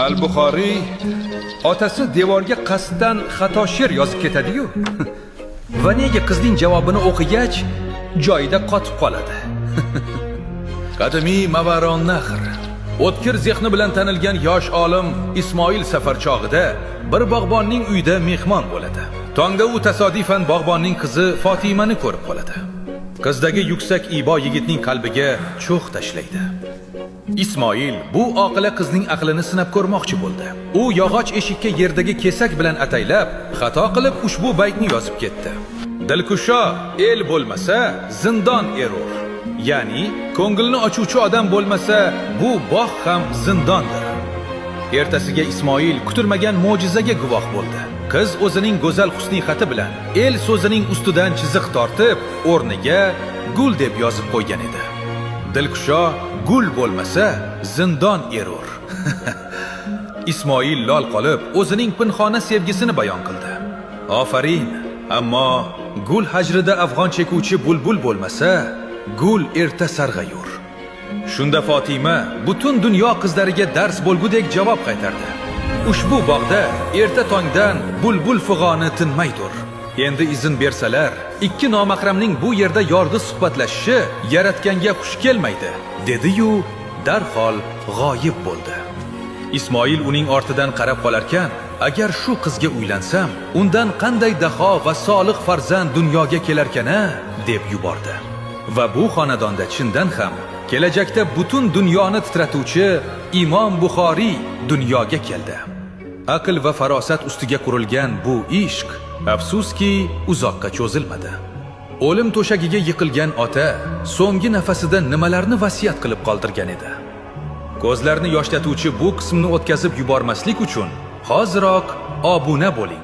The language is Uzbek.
Al-Buxoriy otasi devorga qasddan xato she'r yozib ketadi-yu. Va nega qizning javobini o'qigach joyida qotib qoladi. Qadimiy Mavaron Nahr o'tkir zehni bilan tanilgan yosh olim Ismoil safar chog'ida bir bog'bonning uyida mehmon bo'ladi. Tongda u tasodifan bog'bonning qizi Fotimani ko'rib qoladi. Qizdagi yuksak ibo yigitning qalbiga cho'g' tashlaydi. Ismoil bu oqila qizning aqlini sinab ko'rmoqchi bo'ldi. U yog'och eshikka yerdagi kesak bilan ataylab, xato qilib ushbu baytni yozib ketdi. Dilkusho el bo'lmasa, zindon erur. Ya'ni, ko'ngilni ochuvchi odam bo'lmasa, bu bog' ham zindondir. Ertasiga Ismoil kutilmagan mo'jizaga guvoh bo'ldi. Qiz o'zining go'zal husniy xati bilan el so'zining ustidan chiziq tortib, o'rniga gul deb yozib qo'ygan edi. Dilkusho gul bo'lmasa, zindon erur. Ismoil lol qolib, o'zining pinhona sevgisini bayon qildi. Ofarin, ammo gul hajrida afg'on chekuvchi bulbul bo'lmasa, gul erta sarg'ayur. Shunda Fotima butun dunyo qizlariga dars bo'lgudek javob qaytardi. Ushbu bog'da erta tongdan bulbul fig'oni tinmaydir. Endi izn bersalar, ikki nomahramning bu yerda yordi suhbatlashishi yaratganga xush kelmaydi, dedi-yu, darhol g'oyib bo'ldi. Ismoil uning ortidan qarab qolarkan, agar shu qizga uylansam, undan qanday daho va solih farzand dunyoga kelarkan-a, deb yubordi. Va bu xonadonda chindan ham kelajakda butun dunyoni titratuvchi Imom Buxoriy dunyoga keldi. Aql va farosat ustiga qurilgan bu ishq afsuski uzoqqa cho'zilmadi. O'lim to'shagiga yiqilgan ota so'nggi nafasida nimalarni vasiyat qilib qoldirgan edi? Ko'zlarni yoshlatuvchi bu qismni o'tkazib yubormaslik uchun hoziroq obuna bo'ling.